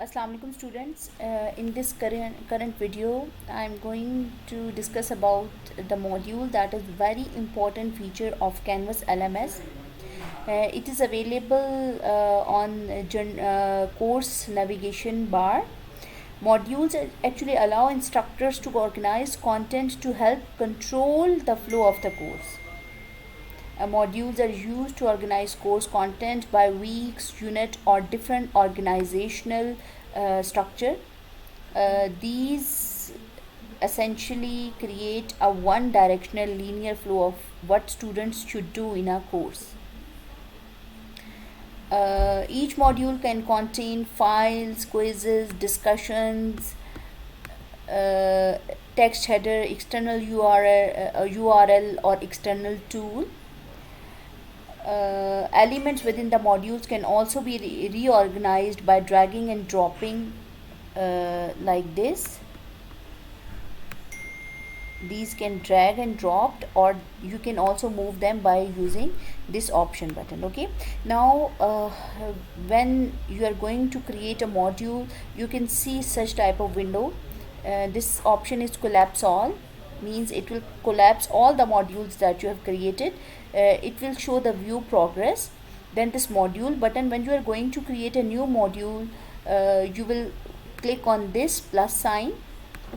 Assalamu alaikum students. In this current video, I am going to discuss about the module that is very important feature of Canvas LMS. It is available on course navigation bar. Modules actually allow instructors to organize content to help control the flow of the course. Modules are used to organize course content by weeks, unit, or different organizational structure. These essentially create a one-directional linear flow of what students should do in a course. Each module can contain files, quizzes, discussions, text header, external URL or external tool. Elements within the modules can also be reorganized by dragging and dropping like this. These can drag and drop, or you can also move them by using this option button. Okay, now when you are going to create a module, you can see such type of window. This option is collapse all, means it will collapse all the modules that you have created. It will show the view progress. Then this module button, when you are going to create a new module, you will click on this plus sign,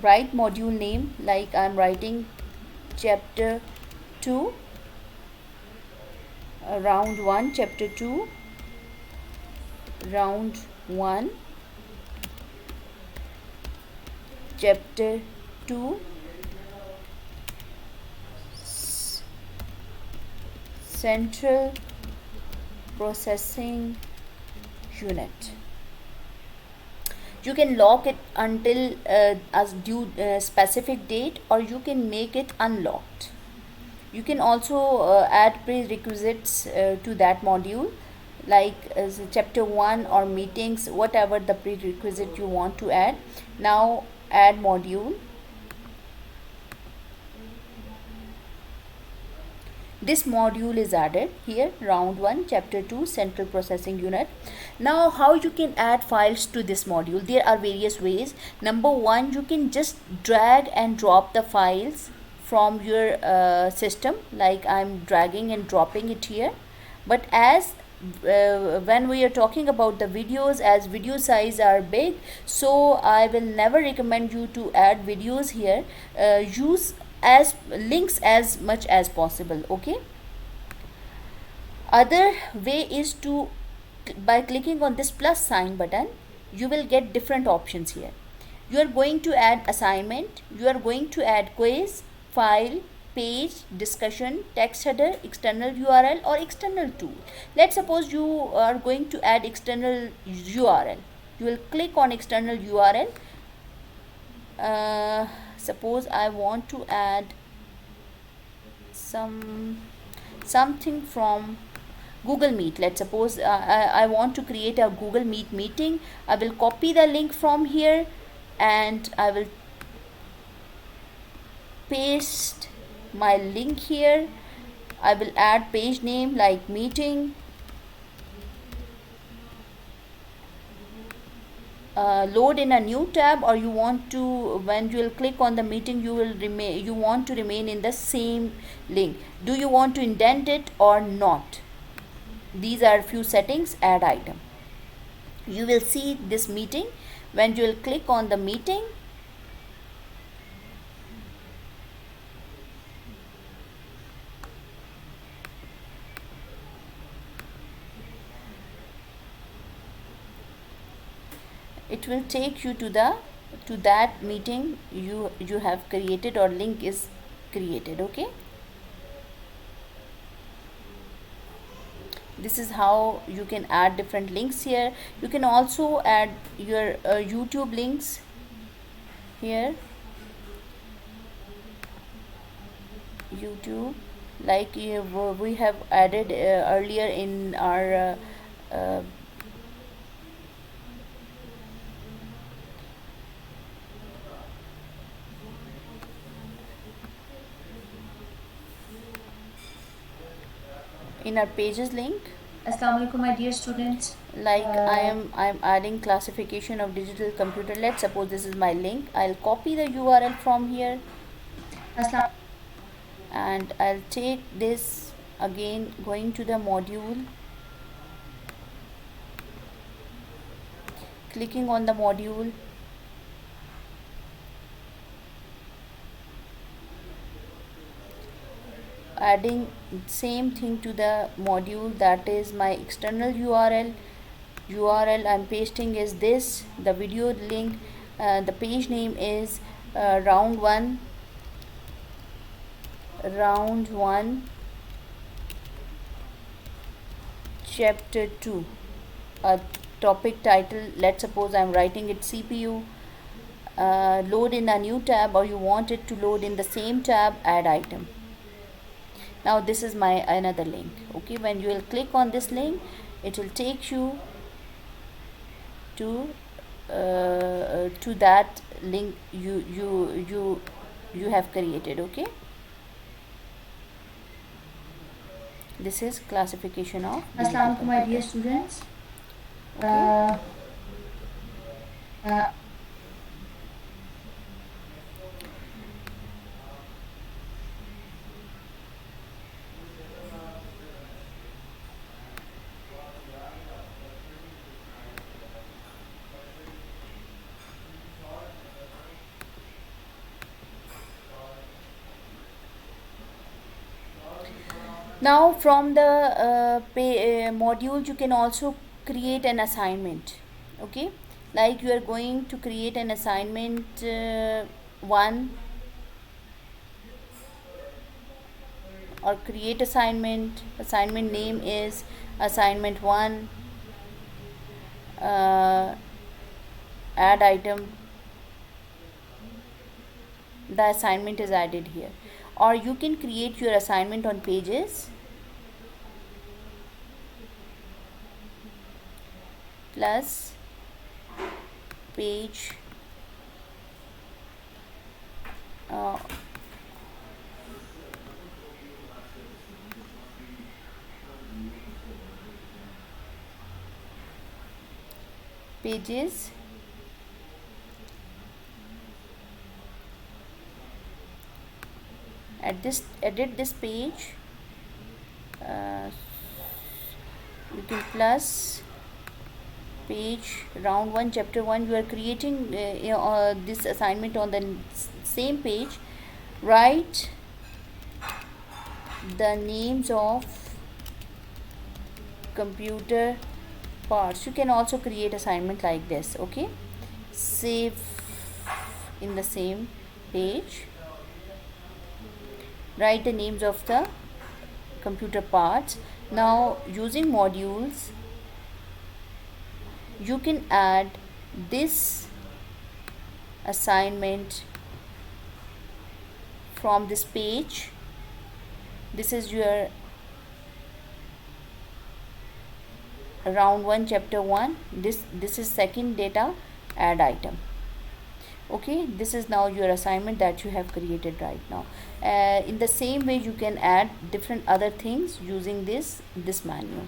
write module name, like I am writing chapter 2, round 1, chapter 2, round 1, chapter 2, central processing unit. You can lock it until as due specific date, or you can make it unlocked. You can also add prerequisites to that module, like chapter 1 or meetings, whatever the prerequisite you want to add. Now add module. This module is added here, round 1, chapter 2, central processing unit. Now how you can add files to this module? There are various ways. Number 1, you can just drag and drop the files from your system, like I'm dragging and dropping it here. But as when we are talking about the videos, as video size are big, so I will never recommend you to add videos here. Use as links as much as possible. Okay, other way is to, by clicking on this plus sign button, you will get different options here. You are going to add assignment, you are going to add quiz, file, page, discussion, text header, external URL or external tool. Let's suppose you are going to add external URL. You will click on external URL. Suppose I want to add something from Google Meet. Let's suppose I want to create a Google Meet meeting. I will copy the link from here and I will paste my link here. I will add page name like meeting. Load in a new tab, or you want to, when you will click on the meeting, you want to remain in the same link. Do you want to indent it or not? These are few settings. Add item. You will see this meeting. When you will click on the meeting, it will take you to that meeting you have created, or link is created. Okay, this is how you can add different links here. You can also add your YouTube links here. YouTube, like we have added earlier in our in our pages link. Assalamu alaikum, my dear students. Like I'm adding classification of digital computer. Let's suppose this is my link. I'll copy the URL from here Assalamu and I'll take this again, going to the module, clicking on the module, adding same thing to the module, that is my external URL I'm pasting is this, the video link, the page name is round 1 chapter 2, a topic title. Let's suppose I'm writing it CPU, load in a new tab, or you want it to load in the same tab, add item. Now this is my another link. Okay, when you will click on this link, it will take you to that link you have created. Okay, this is classification of digital Assalamu alaikum, my dear computer. students. Okay. Uh, Now from the module, you can also create an assignment. Okay, like you are going to create an assignment 1, or create assignment name is assignment 1, add item, the assignment is added here. Or you can create your assignment on pages plus page uh, pages edit this page, you can plus page round 1 chapter 1. You are creating this assignment on the same page. Write the names of computer parts. You can also create assignment like this. Okay, save in the same page, write the names of the computer parts. Now using modules, you can add this assignment from this page. This is your round 1 chapter 1. This is second data, add item. Okay, this is now your assignment that you have created right now. In the same way, you can add different other things using this menu.